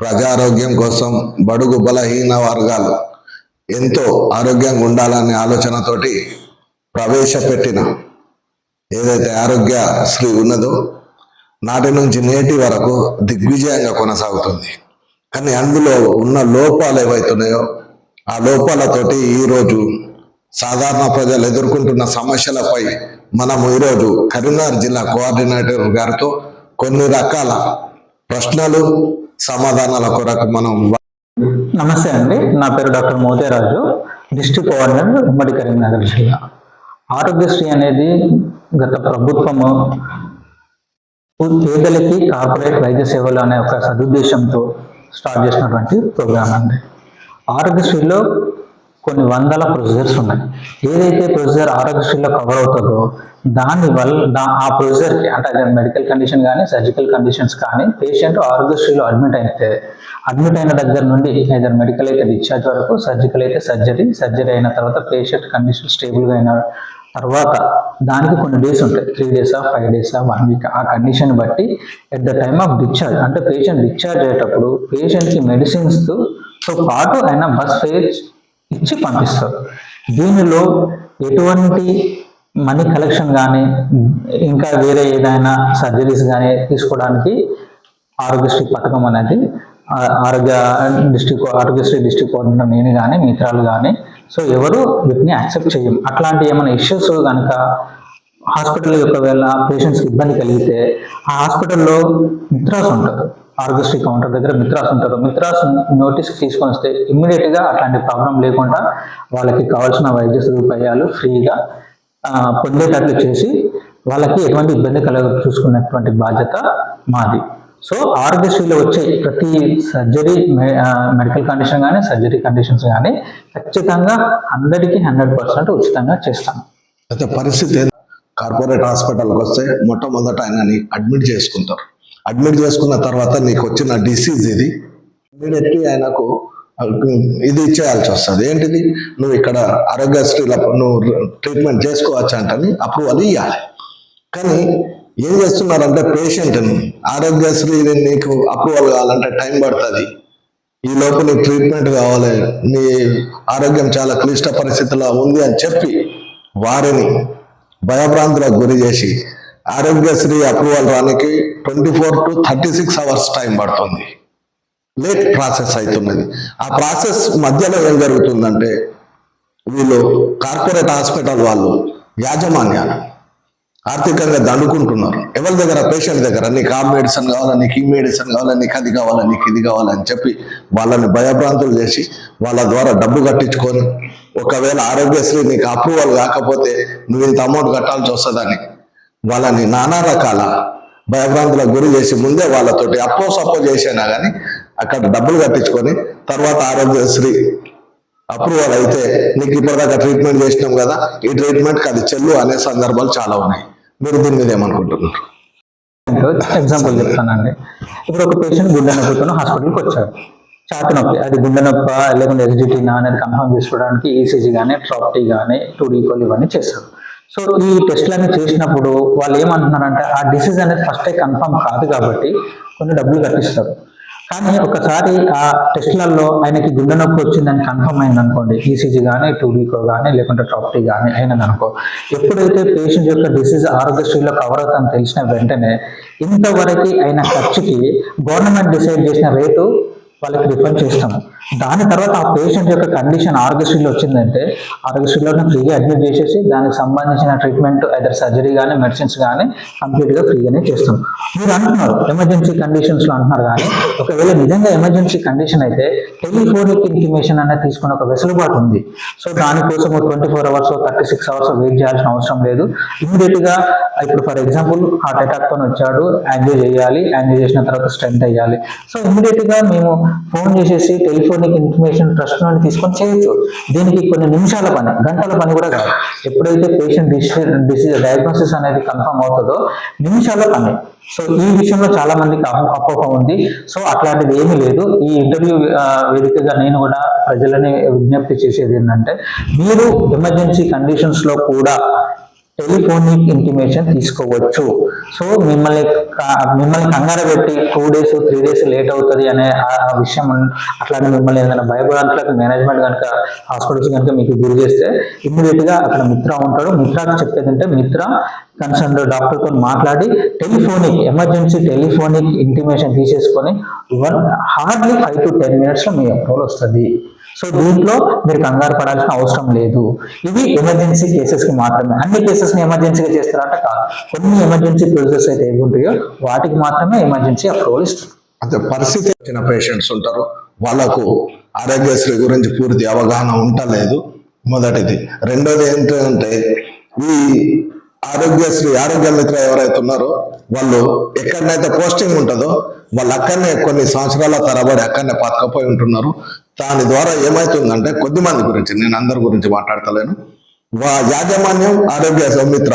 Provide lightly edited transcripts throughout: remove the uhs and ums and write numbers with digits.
ప్రజారోగ్యం కోసం బడుగు బలహీన వర్గాలు ఎంతో ఆరోగ్యంగా ఉండాలనే ఆలోచనతోటి ప్రవేశపెట్టిన ఏదైతే ఆరోగ్యశ్రీ ఉన్నదో నాటి నుంచి నేటి వరకు దిగ్విజయంగా కొనసాగుతుంది. కానీ అందులో ఉన్న లోపాలు ఏవైతున్నాయో ఆ లోపాలతోటి ఈరోజు సాధారణ ప్రజలు ఎదుర్కొంటున్న సమస్యలపై మనము ఈరోజు కరీంనగర్ జిల్లా కోఆర్డినేటర్ గారితో కొన్ని రకాల ప్రశ్నలు సమాధానాల కొరకు మనం. నమస్తే అండి, నా పేరు డాక్టర్ మోతేరాజు, డిస్ట్రిక్ట్ కోఆర్డినేటర్ ఉమ్మడి కరీంనగర్ జిల్లా. ఆరోగ్యశ్రీ అనేది గత ప్రభుత్వము పేదలకి కార్పొరేట్ వైద్య సేవలు అనే ఒక సదుద్దేశంతో స్టార్ట్ చేసినటువంటి ప్రోగ్రామ్ అండి. ఆరోగ్యశ్రీలో కొన్ని వందల ప్రొసీజర్స్ ఉన్నాయి. ఏదైతే ప్రొసీజర్ ఆరోగ్యశ్రీలో కవర్ అవుతుందో దానివల్ల ఆ ప్రొసీజర్కి అంటే అదే మెడికల్ కండిషన్ కానీ సర్జికల్ కండిషన్స్ కానీ పేషెంట్ ఆరోగ్యశ్రీలో అడ్మిట్ అయిన దగ్గర నుండి ఏదైనా మెడికల్ అయితే డిశ్చార్జ్ వరకు, సర్జికల్ అయితే సర్జరీ అయిన తర్వాత పేషెంట్ కండిషన్ స్టేబుల్గా అయిన తర్వాత దానికి కొన్ని డేస్ ఉంటాయి, 3 days 5 days 1 week. ఆ కండిషన్ బట్టి at the time of discharge అంటే పేషెంట్ డిశ్చార్జ్ అయ్యేటప్పుడు పేషెంట్కి మెడిసిన్స్తో పాటు ఆయన బస్ ఫేర్ ఇచ్చి పంపిస్తారు. దీనిలో ఎటువంటి మనీ కలెక్షన్ కానీ ఇంకా వేరే ఏదైనా సర్జరీస్ కానీ తీసుకోవడానికి ఆరోగ్యశ్రీ పథకం అనేది ఆరోగ్యశ్రీ డిస్ట్రిక్ట్ కోఆర్డినేటర్ నేను కానీ మిత్రాలు కానీ ఎవరు వీటిని యాక్సెప్ట్ చేయం. అట్లాంటి ఏమైనా ఇష్యూస్ కనుక హాస్పిటల్ ఒకవేళ పేషెంట్స్కి ఇబ్బంది కలిగితే ఆ హాస్పిటల్లో మిత్రాస్ ఉంటారు, ఆరోగ్యశ్రీ కౌంటర్ దగ్గర మిత్రాస్ ఉంటారు. మిత్రాస్ నోటీస్ తీసుకొని వస్తే ఇమ్మీడియట్గా అట్లాంటి ప్రాబ్లం లేకుండా వాళ్ళకి కావాల్సిన వైద్య సదుపాయాలు ఫ్రీగా పొందేటట్లు చేసి వాళ్ళకి ఎటువంటి ఇబ్బంది చూసుకున్నటువంటి బాధ్యత మాది. సో ఆరోగ్యశ్రీలో వచ్చే ప్రతి సర్జరీ మెడికల్ కండిషన్ కానీ సర్జరీ కండిషన్స్ కానీ ఖచ్చితంగా 100% ఉచితంగా చేస్తాం. అయితే పరిస్థితి కార్పొరేట్ హాస్పిటల్కి వస్తే మొట్టమొదట ఆయనని అడ్మిట్ చేసుకుంటారు. అడ్మిట్ చేసుకున్న తర్వాత నీకు వచ్చిన డిసీజ్ ఇది ఇమీడియట్లీ ఆయనకు ఇది ఇచ్చేయాల్సి వస్తుంది. ఏంటిది, నువ్వు ఇక్కడ ఆరోగ్యశ్రీలో నువ్వు ట్రీట్మెంట్ చేసుకోవచ్చు అంటని అప్రూవల్ ఇవ్వాలి. కానీ ఏం చేస్తున్నారంటే పేషెంట్ని ఆరోగ్యశ్రీ నీకు అప్రూవల్ కావాలంటే టైం పడుతుంది, ఈ లోపు నీకు ట్రీట్మెంట్ కావాలి, నీ ఆరోగ్యం చాలా క్లిష్ట పరిస్థితిలో ఉంది అని చెప్పి వారిని భయభ్రాంతులకు గురి చేసి ఆరోగ్యశ్రీ అప్రూవల్ రానికి 24 to 36 hours టైం పడుతుంది. లేట్ ప్రాసెస్ అవుతున్నది. ఆ ప్రాసెస్ మధ్యలో ఏం జరుగుతుందంటే వీళ్ళు కార్పొరేట్ హాస్పిటల్ వాళ్ళు యాజమాన్యాలు ఆర్థికంగా దండుకుంటున్నారు. ఎవరి దగ్గర? పేషెంట్ దగ్గర. నీకు ఆ మెడిసిన్ కావాలా, నీకు ఈ మెడిసిన్ కావాలా, నీకు అది కావాలా, నీకు ఇది కావాలని చెప్పి వాళ్ళని భయభ్రాంతులు చేసి వాళ్ళ ద్వారా డబ్బు కట్టించుకొని ఒకవేళ ఆరోగ్యశ్రీ నీకు అప్రూవల్ కాకపోతే నువ్వు ఇంత అమౌంట్ కట్టాల్సి వస్తుందని వాళ్ళని నానా రకాల భయభ్రాంతులకు గురి చేసి ముందే వాళ్ళతోటి సప్పో చేసినా కానీ అక్కడ డబ్బులు కట్టించుకొని తర్వాత ఆరోగ్యశ్రీ అప్రూవల్ అయితే నీకు ఇప్పటిదాకా ట్రీట్మెంట్ చేసినాం కదా, ఈ ట్రీట్మెంట్కి అది చెల్లు అనే సందర్భాలు చాలా ఉన్నాయి. మీరు దీని మీద ఏమనుకుంటున్నారు? ఎగ్జాంపుల్ చెప్తానండి. ఇప్పుడు ఒక పేషెంట్ గుండె నొప్పితో హాస్పిటల్కి వచ్చాడు. ఛాతి నొప్పి, అది గుండె నొప్పి లేకుంటే ఎస్జిటీనా అనేది కన్ఫర్మ్ చేసుకోవడానికి ఈసీజీ కానీ ట్రాప్టీ కానీ 2D ఈక్వల్ ఇవన్నీ చేస్తారు. సో ఈ టెస్ట్లన్నీ చేసినప్పుడు వాళ్ళు ఏమంటున్నారంటే ఆ డిసీజ్ అనేది ఫస్టే కన్ఫర్మ్ కాదు కాబట్టి కొన్ని డబ్బులు కట్టిస్తారు. కానీ ఒకసారి ఆ టెస్ట్లలో ఆయనకి గుండె నొప్పి వచ్చిందని కన్ఫర్మ్ అయింది అనుకోండి, ఈసీజీ కానీ 2D కానీ లేకుంటే ట్రాప్టీ కానీ అయినది అనుకో, ఎప్పుడైతే పేషెంట్ యొక్క డిసీజ్ ఆరోగ్యశ్రీలో కవర్ అవుతుందని తెలిసిన వెంటనే ఇంతవరకు అయిన ఖర్చుకి గవర్నమెంట్ డిసైడ్ చేసిన రేటు వాళ్ళకి రిఫండ్ చేస్తాము. దాని తర్వాత ఆ పేషెంట్ యొక్క కండిషన్ ఆరోగ్యశ్రీలో వచ్చిందంటే ఆరోగ్యశ్రీలోనే ఫ్రీగా అడ్మిట్ చేసేసి దానికి సంబంధించిన ట్రీట్మెంట్ ఐదర్ సర్జరీ కానీ మెడిసిన్స్ కానీ కంప్లీట్గా ఫ్రీగానే చేస్తాం. మీరు అంటున్నారు ఎమర్జెన్సీ కండిషన్స్లో అంటున్నారు, కానీ ఒకవేళ నిజంగా ఎమర్జెన్సీ కండిషన్ అయితే టెలిఫోనిక్ ఇంటిమేషన్ అనేది తీసుకునే ఒక వెసులుబాటు ఉంది. సో దానికోసం 24 hours 36 hours వెయిట్ చేయాల్సిన అవసరం లేదు. ఇమీడియట్గా ఇప్పుడు ఫర్ ఎగ్జాంపుల్ హార్ట్ అటాక్తో వచ్చాడు, యాంజియో చేయాలి, యాంజియో చేసిన తర్వాత స్టెంట్ వేయాలి. సో ఇమీడియట్గా మేము ఫోన్ చేసేసి టెలిఫోనిక్ ఇన్ఫర్మేషన్ ట్రస్ట్ నుండి తీసుకొని చేయొచ్చు. దీనికి కొన్ని నిమిషాల పని, గంటల పని కూడా కాదు. ఎప్పుడైతే పేషెంట్ డిసీజ్ డయాగ్నోసిస్ అనేది కన్ఫర్మ్ అవుతుందో నిమిషాల పని. సో ఈ విషయంలో చాలా మందికి అపోహ ఉంది. సో అట్లాంటిది ఏమీ లేదు. ఈ ఇంటర్వ్యూ వేదికగా నేను కూడా ప్రజలని విజ్ఞప్తి చేసేది ఏంటంటే, మీరు ఎమర్జెన్సీ కండిషన్స్ లో కూడా టెలిఫోనిక్ ఇంటిమేషన్ తీసుకోవచ్చు. సో మిమ్మల్ని కంగారు పెట్టి 2 days 3 days లేట్ అవుతుంది అనే ఆ విషయం అట్లానే మిమ్మల్ని ఏదైనా భయపడడానికి మేనేజ్మెంట్ కనుక హాస్పిటల్స్ కనుక మీకు గురి చేస్తే ఇమ్మీడియట్ గా అక్కడ మిత్ర ఉంటాడు. మిత్రాకి చెప్పేదంటే మిత్ర కన్సర్న్ డాక్టర్ తో మాట్లాడి ఎమర్జెన్సీ టెలిఫోనిక్ ఇంటిమేషన్ తీసేసుకొని హార్డ్లీ 5 to 10 minutes లో మీ అప్రూవల్ వస్తుంది. సో దీంట్లో మీరు కంగారు పడాల్సిన అవసరం లేదు. ఇవి ఎమర్జెన్సీ కేసెస్ కి మాత్రమే. అన్ని కేసెస్ ని ఎమర్జెన్సీగా చేస్తారంట కాదు. కొన్ని ఎమర్జెన్సీ ప్రొసీజర్స్ అయితే ఏవి ఉంటాయో వాటికి మాత్రమే ఎమర్జెన్సీ అప్రూవల్ ఇస్తారు. అంటే పరిస్థితి వచ్చిన పేషెంట్స్ ఉంటారు, వాళ్ళకు ఆరోగ్యశ్రీ గురించి పూర్తి అవగాహన ఉండలేదు మొదటిది. రెండోది ఏంటంటే ఈ ఆరోగ్య మిత్ర ఎవరైతే ఉన్నారో వాళ్ళు ఎక్కడనైతే పోస్టింగ్ ఉంటుందో వాళ్ళు అక్కడనే కొన్ని సంవత్సరాల తరబడి అక్కడనే పతకపోయి ఉంటున్నారు. దాని ద్వారా ఏమవుతుందంటే కొద్దిమంది గురించి, నేను అందరి గురించి మాట్లాడతలేను, యాజమాన్యం ఆరోగ్య మిత్ర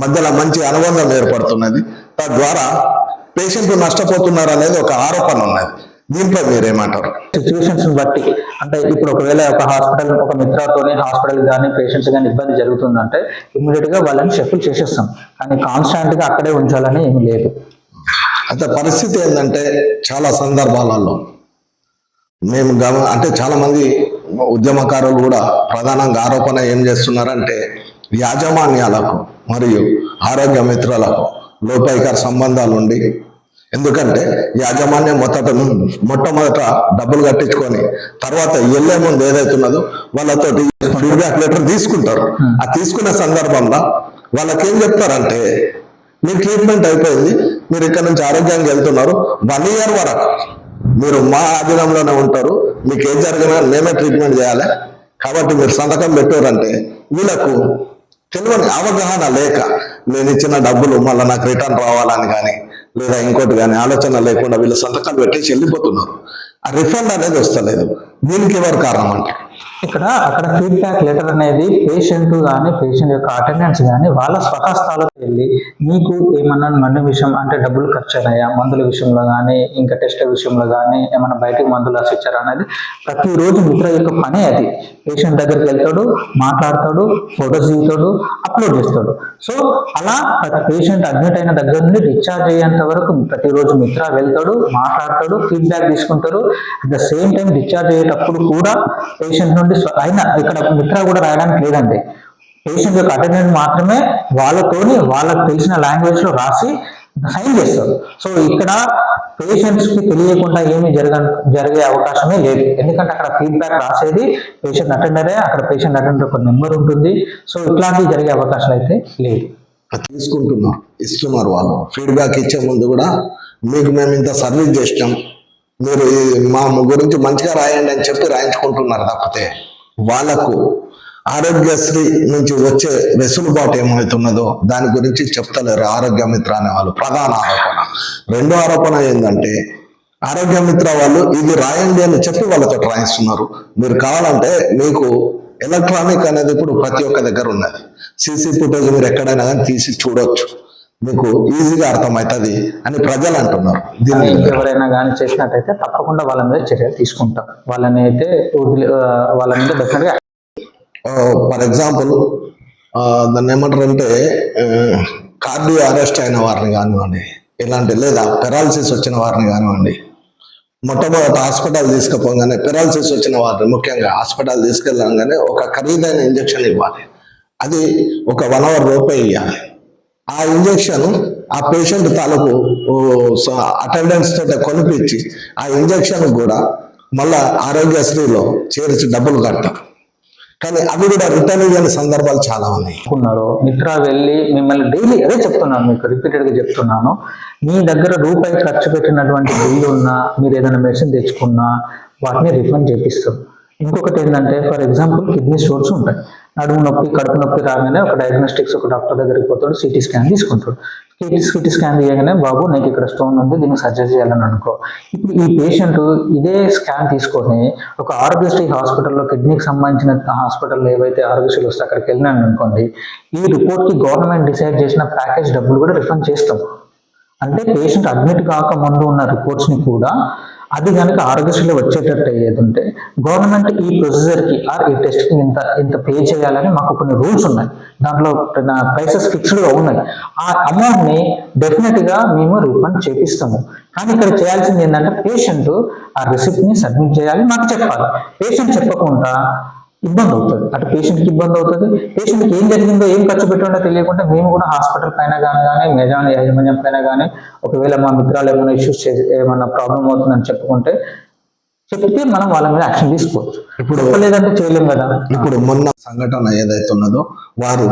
మధ్యలో మంచి అనుబంధం ఏర్పడుతున్నది. తద్వారా పేషెంట్ నష్టపోతున్నారు అనేది ఒక ఆరోపణ ఉన్నది. దీంట్లో మీరేమంటారు? సిచ్యువేషన్స్ బట్టి అంటే ఇప్పుడు ఒకవేళ ఒక మిత్రతోని హాస్పిటల్ కానీ పేషెంట్స్ కానీ ఇబ్బంది జరుగుతుందంటే ఇమ్మీడియట్ గా వాళ్ళని షఫుల్ చేసేస్తాం. కానీ కాన్స్టాంట్ గా అక్కడే ఉంచాలని ఏమి లేదు. అయితే పరిస్థితి ఏంటంటే చాలా సందర్భాలలో మేము అంటే చాలా మంది ఉద్యమకారులు కూడా ప్రధానంగా ఆరోపణ ఏం చేస్తున్నారంటే యాజమాన్యాలకు మరియు ఆరోగ్య మిత్రులకు లోపైకార సంబంధాలు ఉండి, ఎందుకంటే యాజమాన్యం మొట్టమొదట డబ్బులు కట్టించుకొని తర్వాత వెళ్ళే ముందు ఏదైతున్నదో వాళ్ళతో ఫీడ్బ్యాక్ లెటర్ తీసుకుంటారు. ఆ తీసుకునే సందర్భంలో వాళ్ళకేం చెప్తారంటే మీ ట్రీట్మెంట్ అయిపోయింది, మీరు ఇక్కడ నుంచి ఆరోగ్యంగా వెళ్తున్నారు, 1 year వరకు మీరు మా ఆధీనంలోనే ఉంటారు, మీకు ఏం జరిగినా మేమే ట్రీట్మెంట్ చేయాలి, కాబట్టి మీరు సంతకం పెట్టారంటే వీళ్ళకు తెలియని అవగాహన లేక నేను ఇచ్చిన డబ్బులు మళ్ళీ నాకు రిటర్న్ రావాలని కానీ లేదా ఇంకోటి కానీ ఆలోచన లేకుండా వీళ్ళు సంతకాలు పెట్టేసి వెళ్ళిపోతున్నారు. ఆ రిఫండ్ అనేది వస్తలేదు. దీనికి ఎవరు కారణం అంటారు? అక్కడ ఫీడ్బ్యాక్ లెటర్ అనేది పేషెంట్ కానీ పేషెంట్ యొక్క అటెండెన్స్ కానీ వాళ్ళ స్వహస్తాలకు వెళ్ళి మీకు ఏమన్నా మందు విషయం అంటే డబ్బులు ఖర్చు అయినాయా, మందుల విషయంలో కానీ ఇంకా టెస్ట్ విషయంలో కానీ ఏమన్నా బయటకు మందులు రాసిచ్చారా అనేది ప్రతిరోజు మిత్ర యొక్క పనే అది. పేషెంట్ దగ్గరికి వెళ్తాడు, మాట్లాడతాడు, ఫోటోస్ దిగుతాడు, అప్లోడ్ చేస్తాడు. సో అలా ప్రతి పేషెంట్ అడ్మిట్ అయిన దగ్గర నుండి డిశ్చార్జ్ అయ్యేంత వరకు ప్రతిరోజు మిత్ర వెళ్తాడు, మాట్లాడతాడు, ఫీడ్బ్యాక్ తీసుకుంటారు. At the same time discharge అయ్యేటప్పుడు కూడా పేషెంట్ నుండి అయినా ఇక్కడ మిత్ర కూడా రాయడానికి లేదండి. పేషెంట్ యొక్క అటెండెంట్ మాత్రమే వాళ్ళకు తెలిసిన లాంగ్వేజ్ లో రాసి సైన్ చేస్తారు. సో ఇక్కడ పేషెంట్స్ కి తెలియకుండా ఏమీ జరిగే అవకాశమే లేదు. ఎందుకంటే అక్కడ ఫీడ్బ్యాక్ రాసేది పేషెంట్ అటెండరే, అక్కడ పేషెంట్ అటెండర్ ఒక నెంబర్ ఉంటుంది. సో ఇట్లాంటివి జరిగే అవకాశాలు అయితే లేదు. తీసుకుంటున్నారు, ఇస్తున్నారు. వాళ్ళు ఫీడ్బ్యాక్ ఇచ్చే ముందు కూడా మీకు మేము ఇంత సర్వీస్ చేసినాం, మీరు మా గురించి మంచిగా రాయండి అని చెప్పి రాయించుకుంటున్నారు తప్పితే వాళ్ళకు ఆరోగ్యశ్రీ నుంచి వచ్చే వెసులుబాటు ఏమవుతున్నదో దాని గురించి చెప్తలేరు ఆరోగ్య మిత్ర అనే వాళ్ళు. ప్రధాన ఆరోపణ. రెండో ఆరోపణ ఏంటంటే ఆరోగ్య మిత్ర వాళ్ళు ఇది రాయండి అని చెప్పి వాళ్ళతో రాయిస్తున్నారు. మీరు కావాలంటే మీకు ఎలక్ట్రానిక్ అనేది ఇప్పుడు ప్రతి ఒక్క దగ్గర ఉన్నది. సీసీ ఫుటేజ్ మీరు ఎక్కడైనా కానీ తీసి చూడొచ్చు, మీకు ఈజీగా అర్థమవుతుంది అని ప్రజలు అంటున్నారు. దీన్ని ఎవరైనా కానీ చేసినట్టయితే తప్పకుండా వాళ్ళ మీద చర్యలు తీసుకుంటాం. వాళ్ళ మీద డెఫినెట్గా ఫర్ ఎగ్జాంపుల్ దాన్ని ఏమంటారంటే కార్డియో అరెస్ట్ అయిన వారిని కానివ్వండి, ఇలాంటి లేదా పెరాలసిస్ వచ్చిన వారిని కానివ్వండి, మొట్టమొదటి హాస్పిటల్ తీసుకుపోగానే పెరాలసిస్ వచ్చిన వారిని ముఖ్యంగా హాస్పిటల్ తీసుకెళ్ళగానే ఒక ఖరీదైన ఇంజక్షన్ ఇవ్వాలి. అది ఒక 1 hour రూపాయి ఇవ్వాలి. ఆ ఇంజక్షన్ ఆ పేషెంట్ తాలూకు అటెండెన్స్ తోటి కొనిపించి ఆ ఇంజక్షన్ కూడా మళ్ళా ఆరోగ్యశ్రీలో చేర్చి డబ్బులు కడతాం. కానీ అవి కూడా రిటర్న్ ఇవ్వని సందర్భాలు చాలా ఉన్నాయి. మిత్ర వెళ్ళి మిమ్మల్ని డైలీ అదే చెప్తున్నాను, మీకు రిపీటెడ్ గా చెప్తున్నాను, మీ దగ్గర రూపాయి ఖర్చు పెట్టినటువంటి బిల్లు ఉన్నా, మీరు ఏదైనా మెడిసిన్ తెచ్చుకున్నా వాటిని రిఫండ్ చేపిస్తాం. ఇంకొకటి ఏంటంటే ఫర్ ఎగ్జాంపుల్ కిడ్నీ స్టోన్స్ ఉంటాయి. నడుము నొప్పి, కడుపు నొప్పి రాగానే ఒక డయాగ్నోస్టిక్స్ ఒక డాక్టర్ దగ్గరికి పోతాడు, సిటీ స్కాన్ తీసుకుంటాడు. సిటీ స్కాన్ తీయగానే బాబు నీకు ఇక్కడ స్టోన్ ఉంది, దీన్ని సర్జరీ చేయాలని అనుకో. ఇప్పుడు ఈ పేషెంట్ ఇదే స్కాన్ తీసుకొని ఒక ఆరోగ్యశ్రీ హాస్పిటల్లో కిడ్నీకి సంబంధించిన హాస్పిటల్లో ఏవైతే ఆరోగ్యశ్రీలు వస్తే అక్కడికి వెళ్ళినాను అనుకోండి, ఈ రిపోర్ట్కి గవర్నమెంట్ డిసైడ్ చేసిన ప్యాకేజ్ డబ్బులు కూడా రిఫండ్ చేస్తాం. అంటే పేషెంట్ అడ్మిట్ కాక ముందు ఉన్న రిపోర్ట్స్ని కూడా అది కనుక ఆరోగ్యశ్రీలో వచ్చేటట్టు అయ్యేది ఉంటే గవర్నమెంట్ ఈ ప్రొసీజర్కి ఈ టెస్ట్కి ఇంత ఇంత పే చేయాలని మాకు కొన్ని రూల్స్ ఉన్నాయి. దాంట్లో ప్రైసెస్ ఫిక్స్డ్గా ఉన్నాయి. ఆ అమౌంట్ని డెఫినెట్గా మేము రిఫండ్ చేపిస్తాము. కానీ ఇక్కడ చేయాల్సింది ఏంటంటే పేషెంట్ ఆ రిసిప్ట్ని సబ్మిట్ చేయాలి, మాకు చెప్పాలి. పేషెంట్ చెప్పకుండా ఇబ్బంది అవుతుంది. అటు పేషెంట్కి ఇబ్బంది అవుతుంది, పేషెంట్కి ఏం జరిగిందో ఏం ఖర్చు పెట్టిందో తెలియకుండా మేము కూడా హాస్పిటల్ పైన కానీ మేజాన్ యాజమాన్యం పైన కానీ ఒకవేళ మా మిత్రాలు ఏమైనా ఇష్యూస్ ఏమైనా ప్రాబ్లం అవుతుందని చెప్తే మనం వాళ్ళ మీద యాక్షన్ తీసుకోవచ్చు. ఇప్పుడు లేదంటే చేయలేం కదా. ఇప్పుడు మొన్న సంఘటన ఏదైతే ఉన్నదో వారు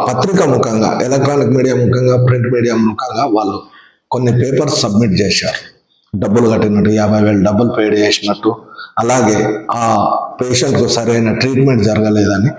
పత్రిక ముఖంగా, ఎలక్ట్రానిక్ మీడియా ముఖంగా, ప్రింట్ మీడియా ముఖంగా వాళ్ళు కొన్ని పేపర్స్ సబ్మిట్ చేశారు. డబ్బులు కట్టినట్టు 50,000 డబ్బులు పేడ్ చేసినట్టు, అలాగే ఆ పేషెంట్కు సరైన ట్రీట్మెంట్ జరగలేదని,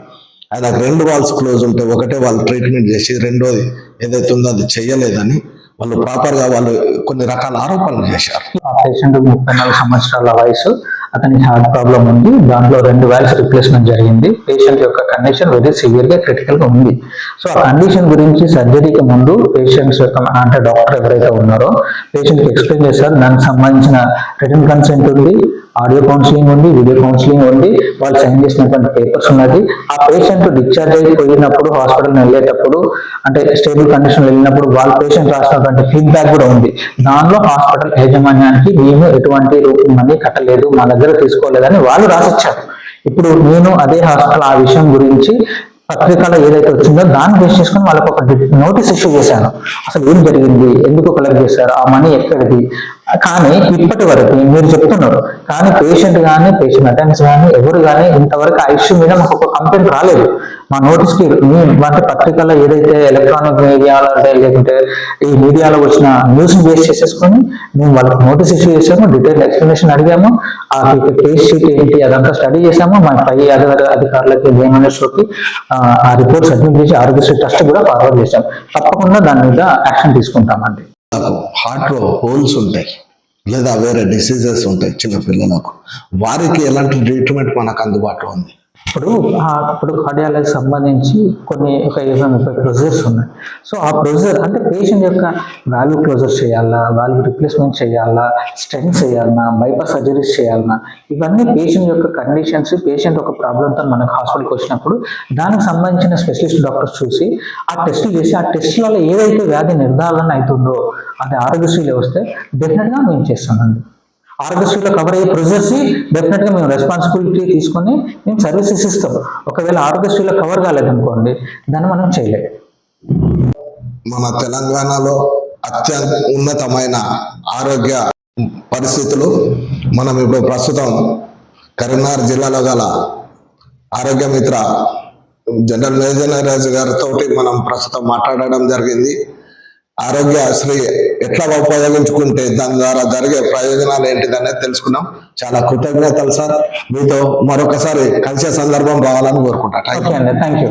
ఆయనకు 2 వాల్స్ క్లోజ్ ఉంటే ఒకటే వాళ్ళు ట్రీట్మెంట్ చేసి రెండోది ఏదైతే ఉందో అది చెయ్యలేదని వాళ్ళు ప్రాపర్గా వాళ్ళు కొన్ని రకాల ఆరోపణలు చేశారు. ఆ పేషెంట్ 34 సంవత్సరాల వయసు, అతనికి హార్ట్ ప్రాబ్లం ఉంది. దాంట్లో 2 వాల్స్ రిప్లేస్మెంట్ జరిగింది. పేషెంట్ యొక్క కండిషన్ వెరీ సివియర్ గా క్రిటికల్ గా ఉంది. సో ఆ కండిషన్ గురించి సర్జరీకి ముందు పేషెంట్స్ యొక్క అంటే డాక్టర్ ఎవరైతే ఉన్నారో పేషెంట్ కి ఎక్స్ప్లెయిన్ చేశారు. దానికి సంబంధించిన రిటర్న్ కన్సెంట్ ఉంది, ఆడియో కౌన్సిలింగ్ ఉంది, వీడియో కౌన్సిలింగ్ ఉంది, వాళ్ళు సైన్ చేసినటువంటి పేపర్స్ ఉన్నది. ఆ పేషెంట్ డిశ్చార్జ్ అయిపోయినప్పుడు హాస్పిటల్ వెళ్ళేటప్పుడు అంటే స్టేబుల్ కండిషన్ వెళ్ళినప్పుడు వాళ్ళ పేషెంట్ రాసినటువంటి ఫీడ్బ్యాక్ కూడా ఉంది. దానిలో హాస్పిటల్ యాజమాన్యానికి మేము ఎటువంటి మనీ కట్టలేదు, మా దగ్గర తీసుకోలేదని వాళ్ళు రాసిచ్చారు. ఇప్పుడు నేను అదే హాస్పిటల్ ఆ విషయం గురించి పత్రికలో ఏదైతే వచ్చిందో దాన్ని బేస్ చేసుకుని వాళ్ళకి ఒక నోటీస్ ఇష్యూ చేశాను. అసలు ఏం జరిగింది, ఎందుకు కలెక్ట్ చేశారు, ఆ మనీ ఎక్కడిది. కానీ ఇప్పటి వరకు మీరు చెప్తున్నారు, కానీ పేషెంట్ కానీ పేషెంట్ అటెండెన్స్ కానీ ఎవరు కానీ ఇంతవరకు ఆ ఇష్యూ మీద మాకు ఒక కంప్లైంట్ రాలేదు. మా నోటీస్కి అంటే పత్రికల్లో ఏదైతే ఎలక్ట్రానిక్ మీడియాలో లేకుంటే ఈ మీడియాలో వచ్చిన న్యూస్ బేస్ చేసేసుకొని మేము వాళ్ళకి నోటీస్ ఇష్యూ చేసాము, డీటెయిల్ ఎక్స్ప్లెనేషన్ అడిగాము, ఆ కేస్ షీట్ ఏంటి అదంతా స్టడీ చేసాము, మా పై అధికారులకి గవర్నమెంట్స్కి ఆ రిపోర్ట్ సబ్మిట్ చేసి ఆరోగ్యశ్రీ ట్రస్ట్ కూడా ఫార్వర్డ్ చేశాం. తప్పకుండా దాని మీద యాక్షన్ తీసుకుంటామండి. హార్ట్ లో హోల్స్ ఉంటాయి లేదా వేరే డిసీజెస్ ఉంటాయి చిన్న పిల్లలకు, వారికి ఎలాంటి ట్రీట్మెంట్ మనకు అందుబాటులో ఉంది? ఇప్పుడు కార్డియాలజీ సంబంధించి ఒక 20-30 ప్రొసీజర్స్ ఉన్నాయి. సో ఆ ప్రొసీజర్ అంటే పేషెంట్ యొక్క వాల్వ్ క్లోజర్ చేయాలా, వాల్వ్ రిప్లేస్మెంట్ చేయాలా, స్టెంట్స్ చేయాలన్నా, బైపాస్ సర్జరీస్ చేయాలన్నా, ఇవన్నీ పేషెంట్ యొక్క కండిషన్స్, పేషెంట్ ఒక ప్రాబ్లంతో మనకు హాస్పిటల్కి వచ్చినప్పుడు దానికి సంబంధించిన స్పెషలిస్ట్ డాక్టర్స్ చూసి ఆ టెస్ట్ చేసి ఆ టెస్ట్లలో ఏదైతే వ్యాధి నిర్ధారణ అవుతుందో అది ఆరోగ్యశ్రీలో వస్తే డెఫినెట్గా మేము చేస్తామండి. ఆరోగ్యశ్రీలో కవర్ అయ్యే ప్రొసీజర్స్ డెఫినెట్ గా మేము రెస్పాన్సిబిలిటీ తీసుకొని మేము సర్వీసెస్ ఇస్తాం. ఒకవేళ ఆరోగ్యశ్రీలో కవర్ కాలేదనుకోండి దాన్ని మనం చేయలేము. మన తెలంగాణలో అత్యంత ఉన్నతమైన ఆరోగ్య పరిస్థితులు మనం ఇప్పుడు ప్రస్తుతం కరీంనగర్ జిల్లాలో గల ఆరోగ్య మిత్ర జనరల్ మేనేజర్ గారితో మనం ప్రస్తుతం మాట్లాడడం జరిగింది. ఆరోగ్యశ్రీ ఎట్లా ఉపయోగించుకుంటే దాని ద్వారా జరిగే ప్రయోజనాలు ఏంటిదనేది తెలుసుకున్నాం. చాలా కృతజ్ఞతలు సార్. మీతో మరొకసారి కలిసే సందర్భం రావాలని కోరుకుంటా. Thank you.